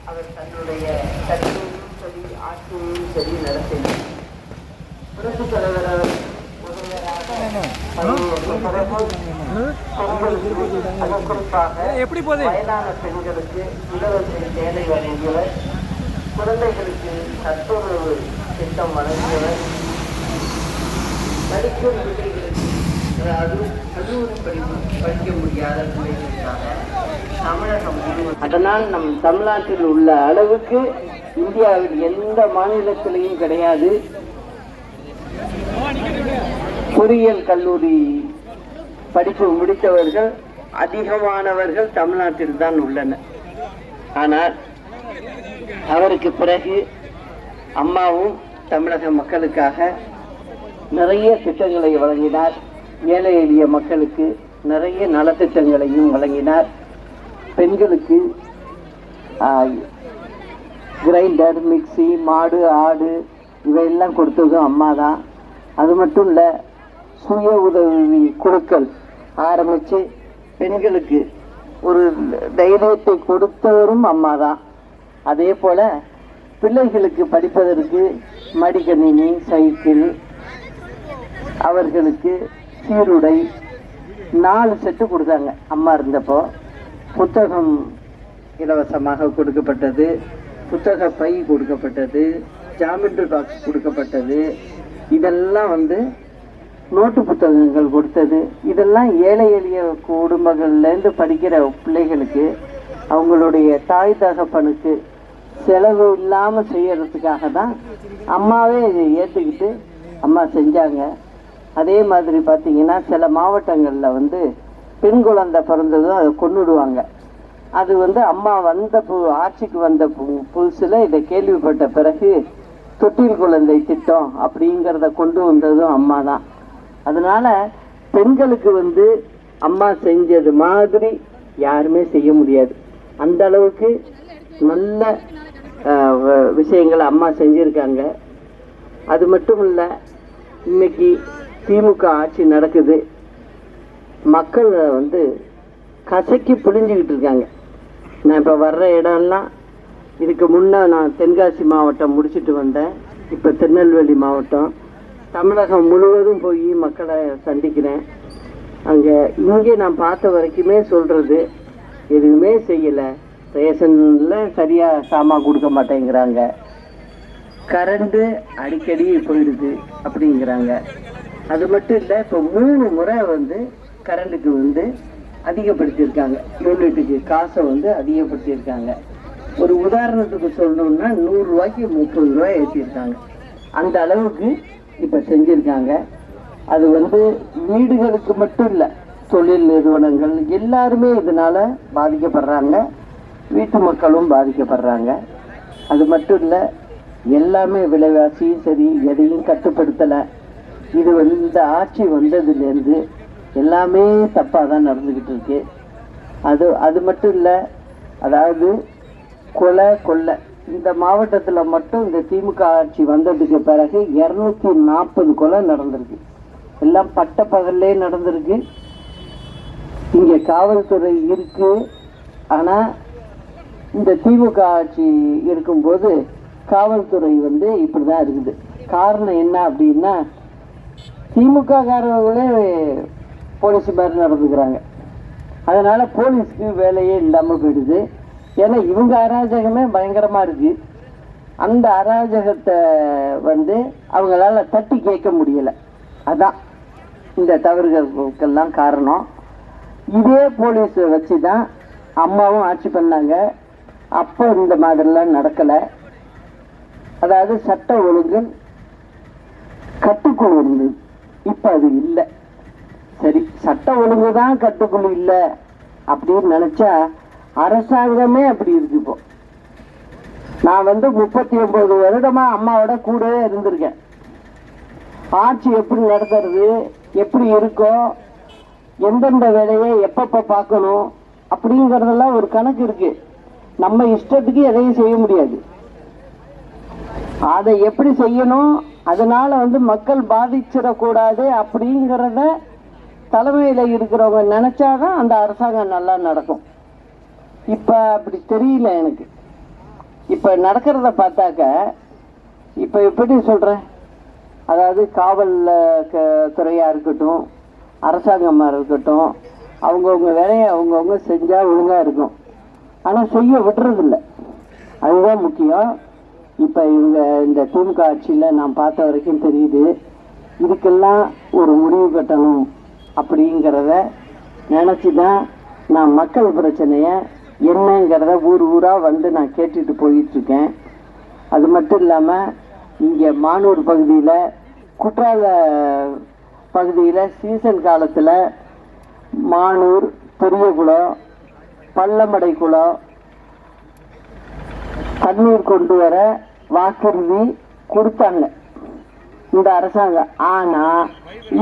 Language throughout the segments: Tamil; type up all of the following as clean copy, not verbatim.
அவர் தன்னுடைய கல்வியும் சரி ஆட்சியையும் சரி நடத்தினார். புரட்சித் தலைவர் குறிப்பாக வயதான பெண்களுக்கு இலவச சேலை வழங்கியவர், குழந்தைகளுக்கு சத்துணவு திட்டம் வழங்கியவர், படிக்கும் பிள்ளைகளுக்கு அதாவது கல்லூரி படிக்க முடியாத பிள்ளைகளுக்காக தமிழகம் முழுவதும். அதனால் நம் தமிழ்நாட்டில் உள்ள அளவுக்கு இந்தியாவில் எந்த மாநிலத்திலையும் கிடையாது. பொறியியல் கல்லூரி படிப்பு முடித்தவர்கள் அதிகமானவர்கள் தமிழ்நாட்டில் தான் உள்ளனர். ஆனால் அவருக்கு பிறகு அம்மாவும் தமிழக மக்களுக்காக நிறைய திட்டங்களை வழங்கினார். ஏழை எளிய மக்களுக்கு நிறைய நலத்திட்டங்களையும் வழங்கினார். பெண்களுக்கு கிரைண்டர், மிக்சி, மாடு, ஆடு இவையெல்லாம் கொடுத்ததும் அம்மா தான். அது மட்டும் இல்லை, சுய உதவி குழுக்கள் ஆரம்பித்து பெண்களுக்கு ஒரு தைரியத்தை கொடுத்தவரும் அம்மா தான். அதே போல் பிள்ளைகளுக்கு படிப்பதற்கு மடிக்கணினி, சைக்கிள், அவர்களுக்கு சீருடை 4 செட்டு கொடுத்தாங்க அம்மா இருந்தப்போ. புத்தகம் இலவசமாக கொடுக்கப்பட்டது, புத்தக பை கொடுக்கப்பட்டது, ஜாமெட்ரி பாக்ஸ் கொடுக்கப்பட்டது. இதெல்லாம் நோட்டு புத்தகங்கள் கொடுத்தது. இதெல்லாம் ஏழை எளிய குடும்பங்கள்லேருந்து படிக்கிற பிள்ளைகளுக்கு அவங்களுடைய தாய் தகப்பனுக்கு செலவு இல்லாமல் செய்யறதுக்காக தான் அம்மாவே இதை ஏற்றுக்கிட்டு அம்மா செஞ்சாங்க. அதே மாதிரி பார்த்தீங்கன்னா சில மாவட்டங்களில் பெண் குழந்தை பிறந்ததும் அதை கொண்டுடுவாங்க. அது அம்மா ஆட்சிக்கு வந்த புதுசில் இதை கேள்விப்பட்ட பிறகு தொட்டில் குழந்தை திட்டம் அப்படிங்கிறத கொண்டு வந்ததும் அம்மா தான். அதனால பெண்களுக்கு அம்மா செஞ்சது மாதிரி யாருமே செய்ய முடியாது. அந்த அளவுக்கு நல்ல விஷயங்களை அம்மா செஞ்சுருக்காங்க. அது மட்டும் இல்லை, இன்னைக்கு திமுக ஆட்சி நடக்குது. மக்கள் கசக்கி பிழிஞ்சிக்கிட்டு இருக்காங்க. நான் இப்போ வர்ற இடம்லாம், இதுக்கு முன்னே நான் தென்காசி மாவட்டம் முடிச்சுட்டு வந்தேன். இப்போ திருநெல்வேலி மாவட்டம், தமிழகம் முழுவதும் போய் மக்களை சந்திக்கிறேன். இங்கே நான் பார்த்த வரைக்குமே சொல்கிறது, எதுவுமே செய்யலை. ரேஷனில் சரியாக சாமான் கொடுக்க மாட்டேங்கிறாங்க, கரண்ட்டு அடிக்கடி போயிடுது அப்படிங்கிறாங்க. அது மட்டும் இல்லை, இப்போ 3 முறை கரண்ட்டுக்கு அதிகப்படுத்தியிருக்காங்க. யூனிட்டுக்கு காசை அதிகப்படுத்தியிருக்காங்க. ஒரு உதாரணத்துக்கு சொல்லணும்னா 100 ரூபாய்க்கு 30 ரூபாய் ஏற்றிருக்காங்க. அந்த அளவுக்கு இப்போ செஞ்சுருக்காங்க. அது வீடுகளுக்கு மட்டும் இல்லை, தொழில் நிறுவனங்கள் எல்லாருமே இதனால் பாதிக்கப்படுறாங்க. வீட்டு மக்களும் பாதிக்கப்படுறாங்க. அது மட்டும் இல்லை, எல்லாமே விலைவாசியும் சரி எதையும் கட்டுப்படுத்தலை. இது இந்த ஆட்சி வந்ததுலேருந்து எல்லாமே தப்பாக தான் நடந்துக்கிட்டு இருக்கு. அது மட்டும் இல்லை, அதாவது கொள்ளை இந்த மாவட்டத்தில் மட்டும் இந்த திமுக ஆட்சி வந்ததுக்கு பிறகு 240 கொலை நடந்திருக்கு. எல்லாம் பட்ட பகல்லே நடந்திருக்கு. இங்கே காவல்துறை இருக்கு. ஆனால் இந்த திமுக ஆட்சி இருக்கும்போது காவல்துறை இப்படி தான் இருக்குது. காரணம் என்ன அப்படின்னா, திமுக காரங்களே போலீஸ் மாதிரி நடந்துக்கிறாங்க. அதனால் போலீஸ்க்கு வேலையே இல்லாமல் போயிடுது. ஏன்னா இவங்க அராஜகமே பயங்கரமாக இருக்குது. அந்த அராஜகத்தை அவங்களால தட்டி கேட்க முடியலை. அதான் இந்த தவறுகளுக்கெல்லாம் காரணம். இதே போலீஸை வச்சு தான் அம்மாவும் ஆட்சி பண்ணாங்க. அப்போ இந்த மாதிரிலாம் நடக்கலை. அதாவது சட்ட ஒழுங்கு கட்டுக்குள் இருந்தது. இப்போ அது இல்லை. சரி, சட்ட ஒழுங்கு தான் கட்டுக்குள்ள இல்லை அப்படின்னு நினைச்சா அரசாங்கமே அப்படி இருக்கு. இப்போ நான் 39 வருடமா அம்மாவோட கூட இருந்திருக்கேன். ஆட்சி எப்படி நடத்துறது, எப்படி இருக்கும், எந்தெந்த வேலையை எப்பப்ப பார்க்கணும் அப்படிங்கறதெல்லாம் ஒரு கணக்கு இருக்கு. நம்ம இஷ்டத்துக்கு எதையும் செய்ய முடியாது. அதை எப்படி செய்யணும், அதனால மக்கள் பாதிச்சிடக்கூடாது அப்படிங்கிறத தலைமையில இருக்கிறவங்க நினைச்சாதான் அந்த அரசாங்கம் நல்லா நடக்கும். இப்ப அப்படி தெரியல எனக்கு. இப்ப நடக்கிறத பார்த்தாக்க, இப்ப எப்படி சொல்றேன், அதாவது காவல் துறையா இருக்கட்டும், அரசாங்கமா இருக்கட்டும், அவங்கவுங்க வேலையை அவங்கவுங்க செஞ்சா ஒழுங்கா இருக்கும். ஆனா செய்ய விடுறதில்லை, அதுதான் முக்கியம். இப்ப இவங்க இந்த திமுக ஆட்சியில நான் பார்த்த வரைக்கும் தெரியுது, இதுக்கெல்லாம் ஒரு முடிவு கட்டணும் அப்படிங்கிறத நினைச்சுதான் நான் மக்கள் பிரச்சனைய என்னங்கிறத ஊர் ஊரா நான் கேட்டுட்டு போயிட்டு இருக்கேன். அது மட்டும் இல்லாம இங்க மானூர் பகுதியில, குற்றால பகுதியில சீசன் காலத்துல மானூர், பெரியகுளம், பள்ளமடை குளம் தண்ணீர் கொண்டு வர வாக்குறுதி கொடுத்தாங்க இந்த அரசாங்கம். ஆனா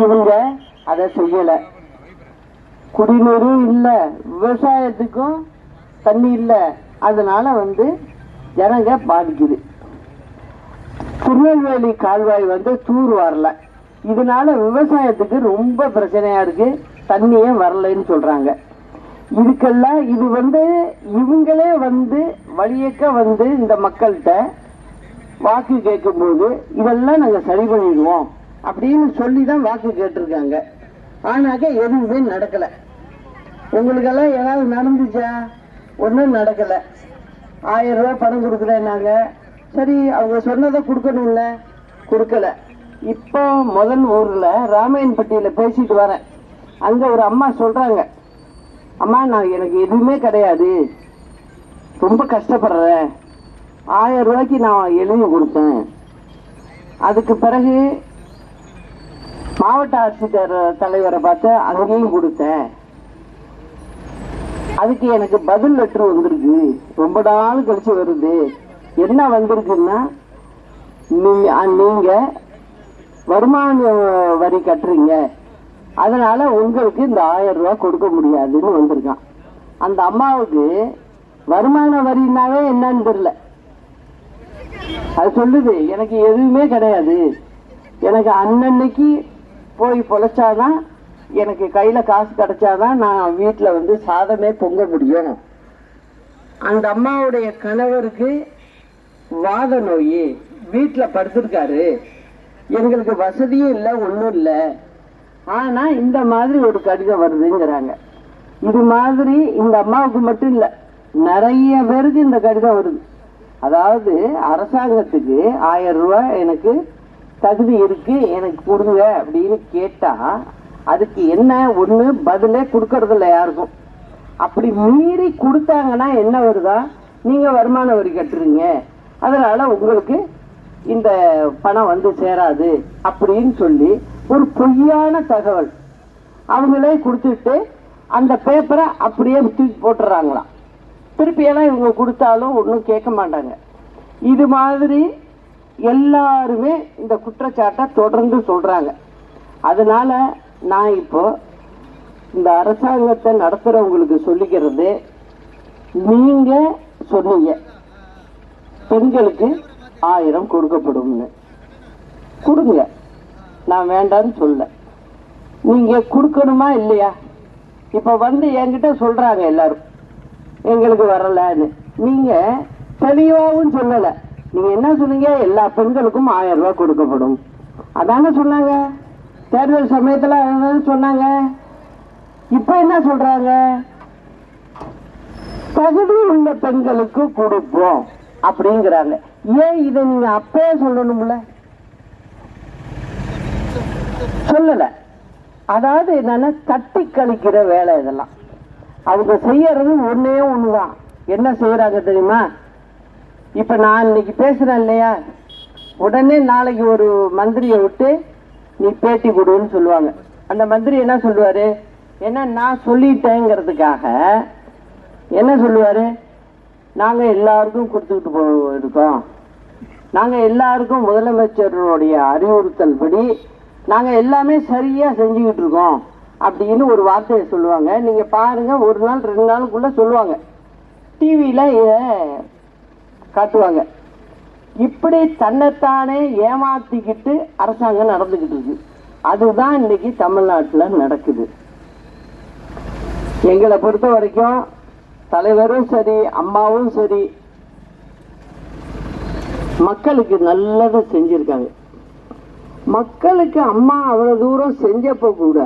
இவங்க அதை செய்யல. குடிநீரும் இல்லை, விவசாயத்துக்கும் தண்ணி இல்லை. அதனால ஜனங்க பாதிக்குது. திருநெல்வேலி கால்வாய் தூர் வரல. இதனால விவசாயத்துக்கு ரொம்ப பிரச்சனையா இருக்கு. தண்ணியே வரலன்னு சொல்றாங்க. இதுக்கெல்லாம் இது இவங்களே வழியக்க இந்த மக்கள்கிட்ட வாக்கு கேட்கும் போது இதெல்லாம் நாங்க சரி பண்ணிடுவோம் அப்படின்னு சொல்லிதான் வாக்கு கேட்டிருக்காங்க. ஆனாக்க எதுவுமே நடக்கல. உங்களுக்கெல்லாம் ஏதாவது நடந்துச்சா? ஒன்றும் நடக்கல. 1000 ரூபாய் பணம் கொடுக்குறேன்னாங்க. சரி, அவங்க சொன்னதை கொடுக்கணும்ல, கொடுக்கல. இப்போ முதல் ஊர்ல ராமாயண்பட்டியில பேசிட்டு வரேன். அங்க ஒரு அம்மா சொல்றாங்க, அம்மா எனக்கு எதுவுமே கிடையாது, ரொம்ப கஷ்டப்படுறேன், 1000 ரூபாய்க்கு நான் எழுதி கொடுத்தேன். அதுக்கு பிறகு மாவட்ட ஆட்சித்தர் தலைவரை பார்த்து அங்கேயும் கொடுத்தேன். அதுக்கு எனக்கு பதில் லெட்டர் வந்திருக்கு, ரொம்ப நாள் கழிச்சு வருது. என்ன வந்திருக்குன்னா, நீங்க வருமான வரி கட்டுறீங்க, அதனால உங்களுக்கு இந்த 1000 ரூபாய் கொடுக்க முடியாதுன்னு வந்திருக்கான். அந்த அம்மாவுக்கு வருமான வரினாவே என்னன்னு தெரியல. அது சொல்லுது, எனக்கு எதுவுமே கிடையாது, எனக்கு அன்னன்னைக்கு போய் பொழைச்சாதான், எனக்கு கையில காசு கிடைச்சாதான் நான் வீட்டுல சாதமே பொங்க முடியும். அந்த அம்மாவுடைய கணவருக்கு வாத நோய், வீட்டுல படுத்திருக்காரு, எங்களுக்கு வசதியும் இல்லை, ஒன்றும் இல்லை. ஆனா இந்த மாதிரி ஒரு கடிதம் வருதுங்கிறாங்க. இது மாதிரி இந்த அம்மாவுக்கு மட்டும் இல்லை, நிறைய பேருக்கு இந்த கடிதம் வருது. அதாவது அரசாங்கத்துக்கு 1000 ரூபாய் எனக்கு தகுதி இருக்கு, எனக்கு கொடுங்க அப்படின்னு கேட்டா அதுக்கு என்ன ஒண்ணு பதிலே கொடுக்கறது இல்லை யாருக்கும். அப்படி மீறி கொடுத்தாங்கன்னா என்ன வருதா, நீங்க வருமான வரி கட்டுறீங்க, அதனால உங்களுக்கு இந்த பணம் சேராது அப்படின்னு சொல்லி ஒரு பொய்யான தகவல் அவங்களே கொடுத்துட்டு அந்த பேப்பரை அப்படியே தூக்கி போட்டுறாங்களாம். திருப்பியெல்லாம் இவங்க கொடுத்தாலும் ஒன்றும் கேட்க மாட்டாங்க. இது மாதிரி எல்லாருமே இந்த குற்றச்சாட்டை தொடர்ந்து சொல்றாங்க. அதனால நான் இப்போ இந்த அரசாங்கத்தை நடத்துறவங்களுக்கு சொல்லிக்கிறது, நீங்க சொன்னீங்க பெண்களுக்கு 1000 கொடுக்கப்படும்னு, கொடுங்க, நான் வேண்டான்னு சொல்ல. நீங்க கொடுக்கணுமா இல்லையா? இப்ப என்கிட்ட சொல்றாங்க எல்லாரும் எங்களுக்கு வரலன்னு. நீங்க தெளிவாகவும் சொல்லல. நீங்க என்ன சொன்னீங்க, எல்லா பெண்களுக்கும் 1000 ரூபாய் கொடுக்கப்படும், அதான சொன்னாங்க. தேர்தல் சமயத்துல சொன்னாங்க. இப்ப என்ன சொல்றாங்க, தகுதி உள்ள பெண்களுக்கு கொடுப்போம் அப்படிங்கிறாங்க. ஏன் இதை நீங்க அப்பவே சொல்லணும்ல? சொல்லல. அதாவது என்னன்னா தட்டி கழிக்கிற வேலை இதெல்லாம். அவங்க செய்யறது ஒன்னே ஒண்ணுதான். என்ன செய்யறாங்க தெரியுமா? இப்ப நான் இன்னைக்கு பேசுறேன் இல்லையா, உடனே நாளைக்கு ஒரு மந்திரியை விட்டு நீ பேட்டி கொடுன்னு சொல்லுவாங்க. அந்த மந்திரி என்ன சொல்லுவாரு, என்ன நான் சொல்லிட்டேங்கிறதுக்காக என்ன சொல்லுவாரு, நாங்க எல்லாருக்கும் கொடுத்துக்கிட்டு இருக்கோம், நாங்க எல்லாருக்கும் முதலமைச்சருடைய அறிவுறுத்தல் படி நாங்க எல்லாமே சரியா செஞ்சுக்கிட்டு இருக்கோம் அப்படின்னு ஒரு வார்த்தையை சொல்லுவாங்க. நீங்க பாருங்க, ஒரு நாள் 2 நாளுக்குள்ள சொல்லுவாங்க, டிவியில காட்டுவாங்க. இப்படி தன்னைத்தானே ஏமாத்திக்கிட்டு அரசாங்கம் நடந்துகிட்டு இருக்கு. அதுதான் இன்னைக்கு தமிழ்நாட்டில் நடக்குது. எங்களை பொறுத்த வரைக்கும் தலைவரும் சரி, அம்மாவும் சரி, மக்களுக்கு நல்லது செஞ்சிருக்காங்க. மக்களுக்கு அம்மா அவ்வளவு தூரம் செஞ்சப்ப கூட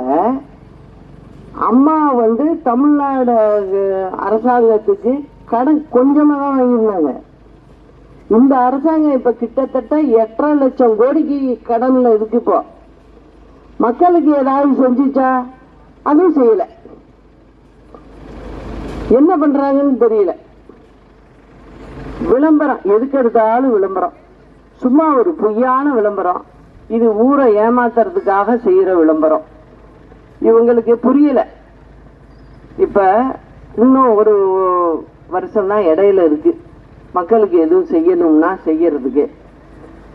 அம்மா தமிழ்நாடு அரசாங்கத்துக்கு கடன் கொஞ்சமா தான் வாங்கியிருந்தாங்க. இந்த அரசாங்கம் இப்ப கிட்டத்தட்ட 8.5 லட்சம் கோடிக்கு கடன்ல இருக்கு. இப்போ மக்களுக்கு ஏதாவது செஞ்சுச்சா? அதுவும் செய்யல. என்ன பண்றாங்கன்னு தெரியல. விளம்பரம், எதுக்கு எடுத்தாலும் விளம்பரம், சும்மா ஒரு பொய்யான விளம்பரம். இது ஊரை ஏமாத்துறதுக்காக செய்யற விளம்பரம். இவங்களுக்கு புரியல. இப்ப இன்னும் ஒரு வருஷம் தான் இடையில இருக்கு மக்களுக்கு எதுவும் செய்யணும்னா செய்யறதுக்கு.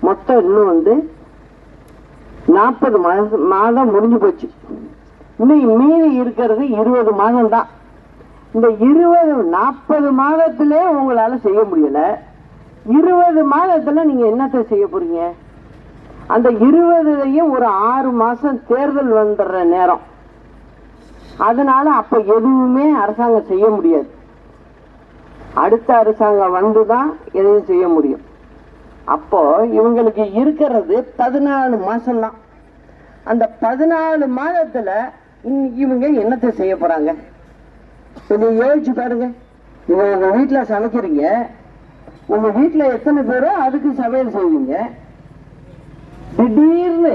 மொத்தம் இன்னும் 40 மாதம் முடிஞ்சு போச்சு. இன்னும் மீறி இருக்கிறது 20 மாதம் தான். இந்த 40 மாதத்திலே உங்களால செய்ய முடியல. 20 மாதத்துல நீங்க என்னத்தை செய்ய போறீங்க? அந்த 20லையும் ஒரு 6 மாசம் தேர்தல் வந்துடுற நேரம். அதனால அப்ப எதுவுமே அரசாங்கம் செய்ய முடியாது. அடுத்த அரசாங்கம் வந்துதான் எதையும் செய்ய முடியும். அப்போ இவங்களுக்கு இருக்கிறது 14 மாசம் தான். அந்த 14 மாதத்துல இவங்க என்னத்தை செய்ய போறாங்க? நீங்க யோசிச்சு பாருங்க. நீங்க உங்க வீட்டுல சமைக்கிறீங்க, உங்க வீட்டுல எத்தனை பேரோ அதுக்கு சமையல் செய்வீங்க. திடீர்னு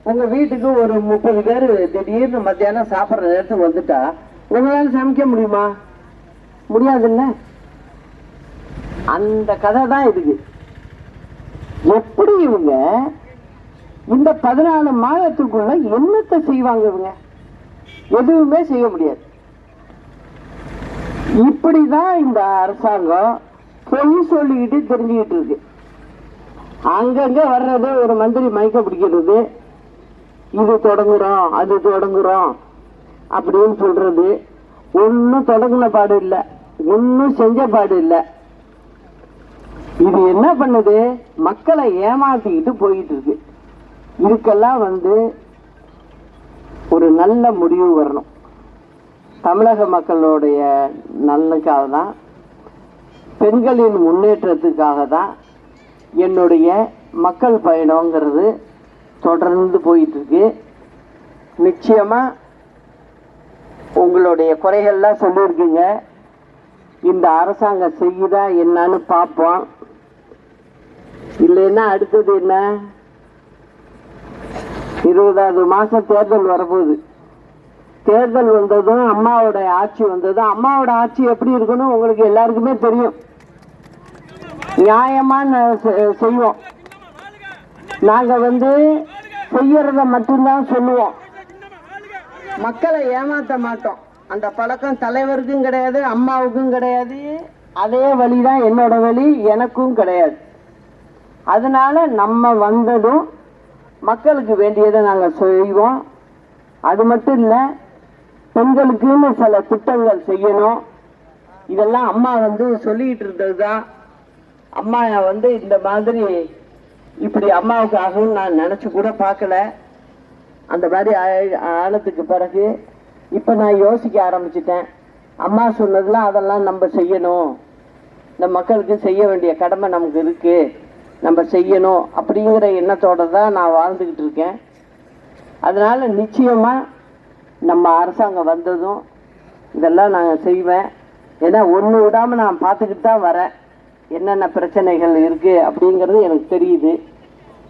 உங்க வீட்டுக்கு ஒரு 30 பேர் திடீர்னு மத்தியானம் சாப்பிட்ற நேரத்துக்கு வந்துட்டா உங்களால சமைக்க முடியுமா? முடியாதுல்ல. அந்த கதை தான் இதுக்கு. எப்படி இவங்க இந்த 14 மாதத்துக்குள்ள என்னத்தை செய்வாங்க? இவங்க எதுவுமே செய்ய முடியாது. இப்படிதான் இந்த அரசாங்கம் பொய் சொல்லிக்கிட்டு தெரிஞ்சுக்கிட்டு இருக்கு. அங்கங்க வர்றது ஒரு மந்திரி மயக்க பிடிக்கிறது, இது தொடங்குறோம் அது தொடங்குறோம் அப்படின்னு சொல்றது. ஒன்னும் தொடங்கின பாடு இல்லை, ஒன்னும் செஞ்ச பாடு இல்லை. இது என்ன பண்ணுது? மக்களை ஏமாத்திக்கிட்டு போயிட்டு இருக்கு. இதுக்கெல்லாம் ஒரு நல்ல முடிவு வரணும். தமிழக மக்களுடைய நலனுக்காக தான், பெண்களின் முன்னேற்றத்துக்காக தான் என்னுடைய மக்கள் பயணங்கிறது தொடர்ந்து போயிட்டு இருக்கு. நிச்சயமா உங்களுடைய குறைகள்லாம் சொல்லியிருக்கீங்க. இந்த அரசாங்கம் செய்யுதா என்னன்னு பார்ப்போம். இல்லைன்னா அடுத்தது என்ன? 20வது மாசம் தேர்தல் வரப்போகுது. தேர்தல் வந்ததும் அம்மாவோட ஆட்சி வந்ததும், அம்மாவோட ஆட்சி எப்படி இருக்கணும் உங்களுக்கு எல்லாருக்குமே தெரியும். நியாயமான செய்வோம். நாங்க செய்யறத மட்டும்தான் சொல்லுவோம். மக்களை ஏமாத்த மாட்டோம். அந்த பழக்கம் தலைவருக்கும் கிடையாது, அம்மாவுக்கும் கிடையாது. அதே வழிதான் என்னோட வழி, எனக்கும் கிடையாது. அதனால நம்ம வந்ததும் மக்களுக்கு வேண்டியதை நாங்கள் செய்வோம். அது மட்டும் இல்லை, பெண்களுக்குன்னு சில திட்டங்கள் செய்யணும். இதெல்லாம் அம்மா சொல்லிட்டு இருந்தது தான். அம்மா இந்த மாதிரி இப்படி அம்மாவுக்கு ஆகும்னு நான் நினைச்சு கூட பார்க்கல. அந்த மாதிரி ஆனதுக்கு பிறகு இப்ப நான் யோசிக்க ஆரம்பிச்சிட்டேன். அம்மா சொன்னதுல அதெல்லாம் நம்ம செய்யணும், இந்த மக்களுக்கு செய்ய வேண்டிய கடமை நமக்கு இருக்கு, நம்ம செய்யணும் அப்படிங்கிற எண்ணத்தோட தான் நான் வாழ்ந்துக்கிட்டு இருக்கேன். அதனால நிச்சயமா நம்ம அரசாங்கம் வந்ததும் இதெல்லாம் நான் செய்வேன். ஏன்னா ஒன்று விடாமல் நான் பார்த்துக்கிட்டு தான் வரேன். என்னென்ன பிரச்சனைகள் இருக்கு அப்படிங்கிறது எனக்கு தெரியுது.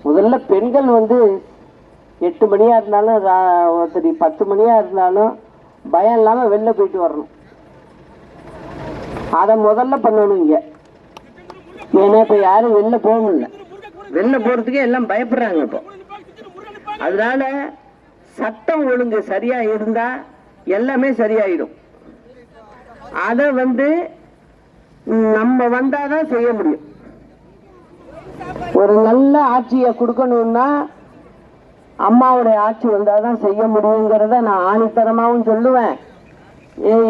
முதல்ல பெண்கள் 8 மணியா இருந்தாலும் சரி 10 மணியா இருந்தாலும் பயம் இல்லாம வெளில போயிட்டு வரணும். அதை முதல்ல பண்ணணும் இங்க. ஏன்னா இப்ப யாரும் வெளில போக முடியல, வெளில போறதுக்கே எல்லாம் பயப்படுறாங்க இப்போ. அதனால சட்டம் ஒழுங்கு சரியா இருந்தா எல்லாமே சரியாயிடும். அதை நம்ம வந்தாதான் செய்ய முடியும். ஒரு நல்ல ஆட்சியை கொடுக்கணும்னா அம்மாவுடைய ஆட்சி வந்தாதான் செய்ய முடியுங்கிறத நான் ஆணித்தரமாகவும் சொல்லுவேன்.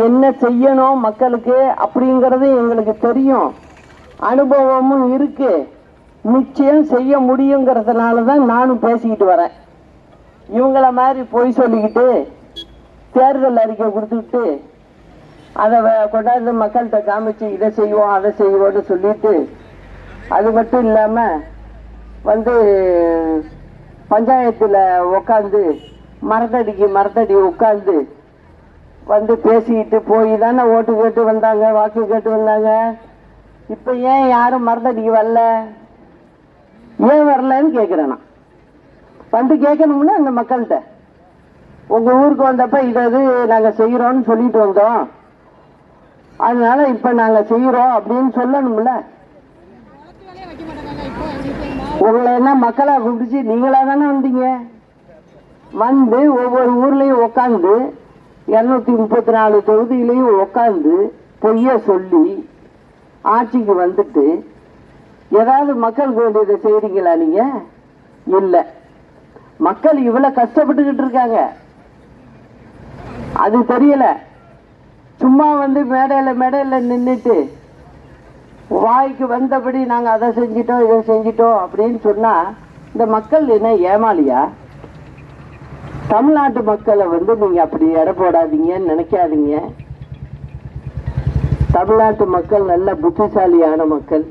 என்ன செய்யணும் மக்களுக்கு அப்படிங்கிறது எங்களுக்கு தெரியும், அனுபவமும் இருக்கு. நிச்சயம் செய்ய முடியுங்கிறதுனால தான் நானும் பேசிக்கிட்டு வரேன். இவங்கள மாதிரி பொய் சொல்லிக்கிட்டு தேர்தல் அறிக்கை கொடுத்துக்கிட்டு அதை கொண்டாந்து மக்கள்கிட்ட காமிச்சு இதை செய்வோம் அதை செய்வோம்னு சொல்லிட்டு, அது மட்டும் இல்லாமல் பஞ்சாயத்தில் உட்காந்து மரத்தடி உட்காந்து பேசிக்கிட்டு போய் தானே ஓட்டு கேட்டு வந்தாங்க, வாக்கு கேட்டு வந்தாங்க. இப்போ ஏன் யாரும் மரத்தடிக்கு வரல, ஏன் வரலன்னு கேட்குறேன். நான் கேட்கணும்னா அந்த மக்கள்கிட்ட உங்கள் ஊருக்கு வந்தப்ப இது நாங்கள் செய்கிறோன்னு சொல்லிட்டு வந்தோம், அதனால இப்போ நாங்கள் செய்கிறோம் அப்படின்னு சொல்லணும்ல. உங்களை என்ன மக்களாக கூப்பிடுச்சு, நீங்களாக தானே வந்தீங்க. ஒவ்வொரு ஊர்லேயும் உட்காந்து 234 தொகுதியிலையும் உட்காந்து பொய்ய சொல்லி ஆட்சிக்கு வந்துட்டு ஏதாவது மக்களுக்கு வேண்டியதை செய்றீங்களா நீங்க? இல்லை. மக்கள் இவ்வளவு கஷ்டப்பட்டுக்கிட்டு இருக்காங்க, அது தெரியல. சும்மா மேடையில நின்றுட்டு வாய்க்கு வந்தபடி நாங்கள் அதை செஞ்சிட்டோம் இதை செஞ்சிட்டோம் அப்படின்னு சொன்னா இந்த மக்கள் என்ன ஏமாளியா? தமிழ்நாட்டு மக்களை நீங்க அப்படி எடை போடாதீங்கன்னு நினைக்காதீங்க. தமிழ்நாட்டு மக்கள் நல்ல புத்திசாலியான மக்கள்,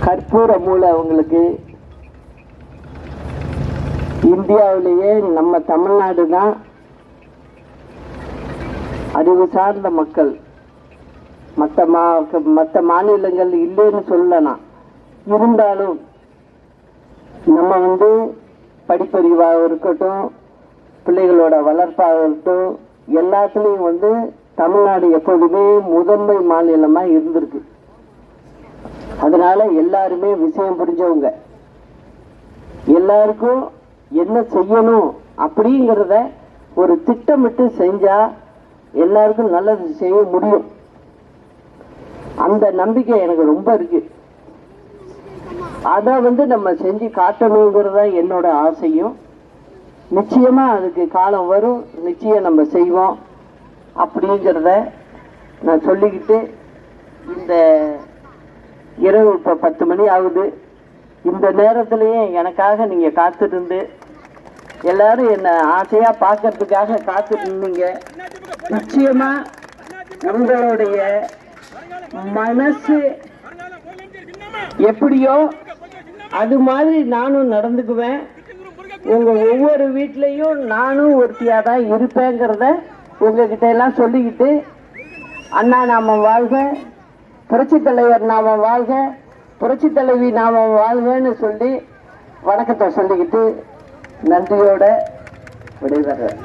கற்பூர மூளை அவங்களுக்கு. இந்தியாவிலேயே நம்ம தமிழ்நாடு தான் அறிவு சார்ந்த மக்கள். மற்ற மாநிலங்கள் இல்லைன்னு சொல்லலாம். இருந்தாலும் நம்ம படிப்பறிவாக இருக்கட்டும், பிள்ளைகளோட வளர்ப்பாக இருக்கட்டும், எல்லாத்துலேயும் தமிழ்நாடு எப்போதுமே முதன்மை மாநிலமாக இருந்திருக்கு. அதனால எல்லாருமே விஷயம் புரிஞ்சவங்க. எல்லாருக்கும் என்ன செய்யணும் அப்படிங்கிறத ஒரு திட்டமிட்டு செஞ்சா எல்லாருக்கும் நல்லது செய்ய முடியும். அந்த நம்பிக்கை எனக்கு ரொம்ப இருக்கு. அதை நம்ம செஞ்சு காட்டணுங்கிறத என்னோட ஆசையும். நிச்சயமா அதுக்கு காலம் வரும், நிச்சயம் நம்ம செய்வோம் அப்படிங்கிறத நான் சொல்லிக்கிட்டு, இந்த இரவு இப்போ 10 மணி ஆகுது. இந்த நேரத்திலேயே எனக்காக நீங்க காத்துட்டு எல்லாரும் என்ன ஆசையா பார்க்கறதுக்காக காத்துட்டு இருந்தீங்க. நிச்சயமா உங்களுடைய மனசு எப்படியோ அது மாதிரி நானும் நடந்துக்குவேன். உங்க ஒவ்வொரு வீட்லயும் நானும் ஒருத்தியா தான் இருப்பேங்கிறத உங்ககிட்ட எல்லாம் சொல்லிக்கிட்டு, அண்ணா நாம வாழ்க, புரட்சி தலைவர் நாம வாழ்க, புரட்சி தலைவி நாம வாழ்கன்னு சொல்லி வணக்கத்தை சொல்லிக்கிட்டு நன்றியோட விடைபெறேன்.